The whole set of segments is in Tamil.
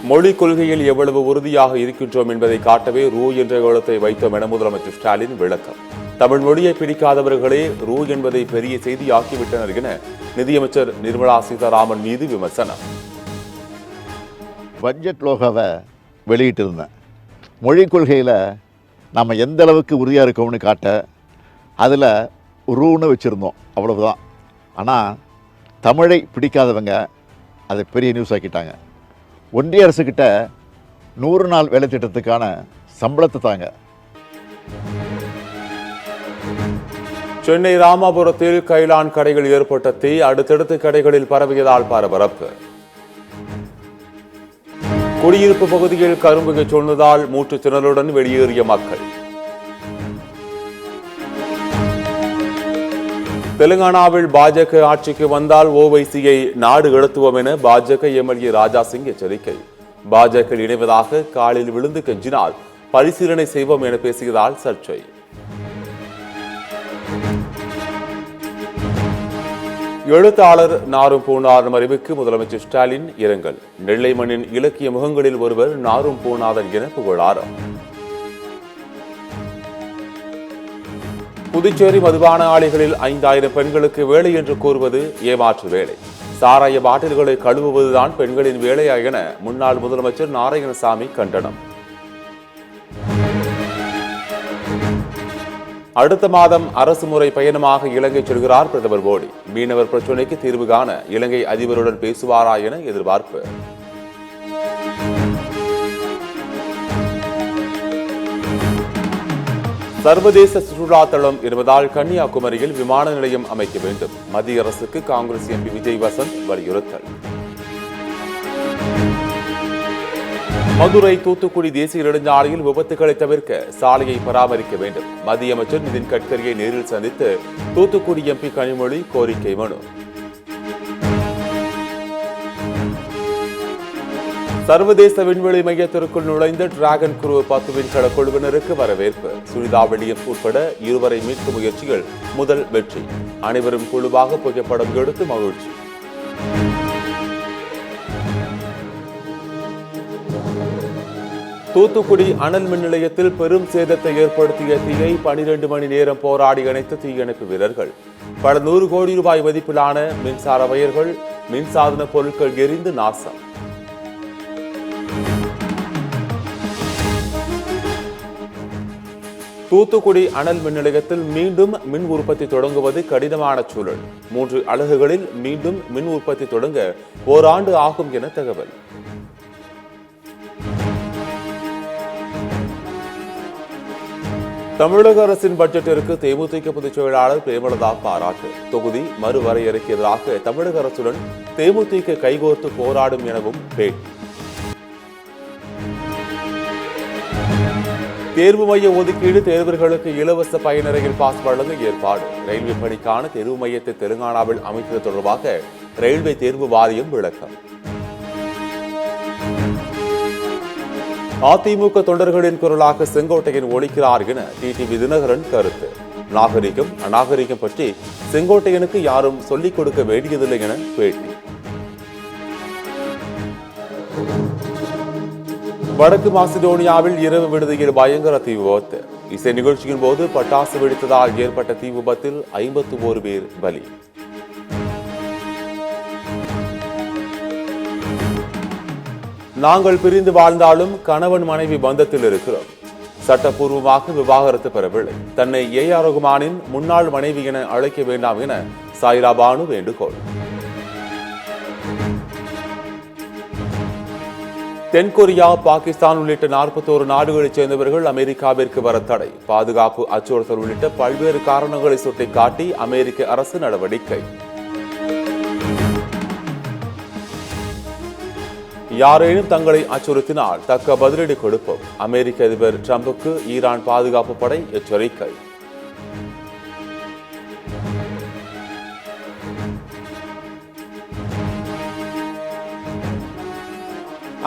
மொழிக் கொள்கையில் எவ்வளவு உறுதியாக இருக்கின்றோம் என்பதை காட்டவே ரூ என்ற எழுத்தை வைத்தோம் என முதலமைச்சர் ஸ்டாலின் விளக்கம். தமிழ் மொழியை பிடிக்காதவர்களே ரூ என்பதை பெரிய செய்தியாக்கிவிட்டனர் என நிதியமைச்சர் நிர்மலா சீதாராமன் மீது விமர்சனம். பட்ஜெட் லோகோவை வெளியிட்டிருந்தேன். மொழிக் கொள்கையில் நம்ம எந்த அளவுக்கு உறுதியாக இருக்கோம்னு காட்ட அதில் ரூன்னு வச்சுருந்தோம், அவ்வளவுதான். ஆனால் தமிழை பிடிக்காதவங்க அதை பெரிய நியூஸ் ஆக்கிட்டாங்க. ஒன்றிய அரசுக்கிட்ட 100 நாள் வேலை திட்டத்துக்கான சம்பளத்தை தாங்க. சென்னை ராமாபுரத்தில் கைலான் கடைகள் ஏற்பட்ட தீ அடுத்தடுத்த கடைகளில் பரவியதால் பரபரப்பு. குடியிருப்பு பகுதியில் கரும்புகை சொன்னதால் மூச்சு திணறலுடன் வெளியேறிய மக்கள். தெலுங்கானாவில் பாஜக ஆட்சிக்கு வந்தால் ஓவைசியை நாடு கடத்துவோம் என பாஜக எம்எல்ஏ ராஜா சிங் எச்சரிக்கை. பாஜக இணைவதாக காலில் விழுந்து கெஞ்சினால் பரிசீலனை செய்வோம் என பேசியதால் சர்ச்சை. எழுத்தாளர் நாரும் பூநாதன் மறைவுக்கு முதலமைச்சர் ஸ்டாலின் இரங்கல். நெல்லை மண்ணின் இலக்கிய முகங்களில் ஒருவர் நாரும் பூநாதன் என புகழாரம். புதுச்சேரி மதுபான ஆலைகளில் 5000 பெண்களுக்கு வேலை என்று கூறுவது ஏமாற்று வேலை. சாராய பாட்டில்களை கழுவுவதுதான் பெண்களின் வேலையா என முன்னாள் முதலமைச்சர் நாராயணசாமி கண்டனம். அடுத்த மாதம் அரசு முறை பயணமாக இலங்கை செல்கிறார் பிரதமர் மோடி. மீனவர் பிரச்சினைக்கு தீர்வு காண இலங்கை அதிபருடன் பேசுவாரா என எதிர்பார்ப்பு. சர்வதேச சுற்றுலா தளம் இருப்பதால் கன்னியாகுமரியில் விமான நிலையம் அமைக்க வேண்டும். மத்திய அரசுக்கு காங்கிரஸ் எம்பி விஜய் வசந்த் வலியுறுத்தல். மதுரை தூத்துக்குடி தேசிய நெடுஞ்சாலையில் விபத்துகளை தவிர்க்க சாலையை பராமரிக்க வேண்டும். மத்திய அமைச்சர் நிதின் கட்கரியை நேரில் சந்தித்து தூத்துக்குடி எம்பி கனிமொழி கோரிக்கை மனு. சர்வதேச விண்வெளி மையத்திற்குள் நுழைந்த டிராகன் குரூ 10 விண்கல குழுவினருக்கு வரவேற்பு. சுனிதா வில்லியம்ஸ் உட்பட 2 மீட்கும் முயற்சிகள் முதல் வெற்றி. அனைவரும் குழுவாக புகைப்படம் எடுத்து மகிழ்ச்சி. தூத்துக்குடி அனல் மின் நிலையத்தில் பெரும் சேதத்தை ஏற்படுத்திய தீயை 12 மணி நேரம் போராடி அணைத்த தீயணைப்பு வீரர்கள். பல 100 கோடி ரூபாய் மதிப்பிலான மின்சார வயர்கள், மின்சாதன பொருட்கள் எரிந்து நாசம். தூத்துக்குடி அனல் மின் நிலையத்தில் மீண்டும் மின் உற்பத்தி தொடங்குவது கடினமான சூழல். 3 அலகுகளில் மீண்டும் மின் உற்பத்தி தொடங்க ஓராண்டு ஆகும் என தகவல். தமிழக அரசின் பட்ஜெட்டிற்கு தேமுதிக பொதுச் செயலாளர் பிரேமலதா பாராட்டு. தொகுதி மறுவரையறைக்கு எதிராக தமிழக அரசுடன் தேமுதிக கைகோர்த்து போராடும் எனவும் பேட்டி. தேர்வு மைய ஒதுக்கீடு, தேர்வர்களுக்கு இலவச பயனரையில் பாஸ் வழங்க ஏற்பாடு. ரயில்வே பணிக்கான தேர்வு மையத்தை தெலுங்கானாவில் அமைத்தது தொடர்பாக ரயில்வே தேர்வு வாரியம் விளக்கம். அதிமுக தொண்டர்களின் குரலாக செங்கோட்டையன் ஒலிக்கிறார் என டிடிவி தினகரன் கருத்து. நாகரிகம் அநாகரிகம் பற்றி செங்கோட்டையனுக்கு யாரும் சொல்லிக் கொடுக்க வேண்டியதில்லை என பேட்டி. வடக்கு மாசிடோனியாவில் இரவு விடுதியில் பயங்கர தீ விபத்து. இசை நிகழ்ச்சியின் போது பட்டாசு வெடித்ததால் ஏற்பட்ட தீ விபத்தில் 51 பேர் பலி. நாங்கள் பிரிந்து வாழ்ந்தாலும் கணவன் மனைவி பந்தத்தில் இருக்கிறோம். சட்டப்பூர்வமாக விவாகரத்து பெறவில்லை. தன்னை ஏஆர் ரகுமானின் முன்னாள் மனைவி என அழைக்க வேண்டாம் என சாய்ரா பானு வேண்டுகோள். தென்கொரியா, பாகிஸ்தான் உள்ளிட்ட 41 நாடுகளைச் சேர்ந்தவர்கள் அமெரிக்காவிற்கு வர தடை. பாதுகாப்பு அச்சுறுத்தல் உள்ளிட்ட பல்வேறு காரணங்களை சுட்டிக்காட்டி அமெரிக்க அரசு நடவடிக்கை. யாரேனும் தங்களை அச்சுறுத்தினால் தக்க பதிலடி கொடுப்போம். அமெரிக்க அதிபர் டிரம்புக்கு ஈரான் பாதுகாப்பு படை எச்சரிக்கை.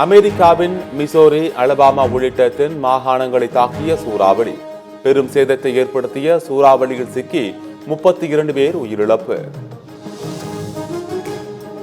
அமெரிக்காவின் மிசோரி, அலபாமா உள்ளிட்ட தென் மாகாணங்களை தாக்கிய சூறாவளி. பெரும் சேதத்தை ஏற்படுத்திய சூறாவளியில் சிக்கி 32 பேர் உயிரிழப்பு.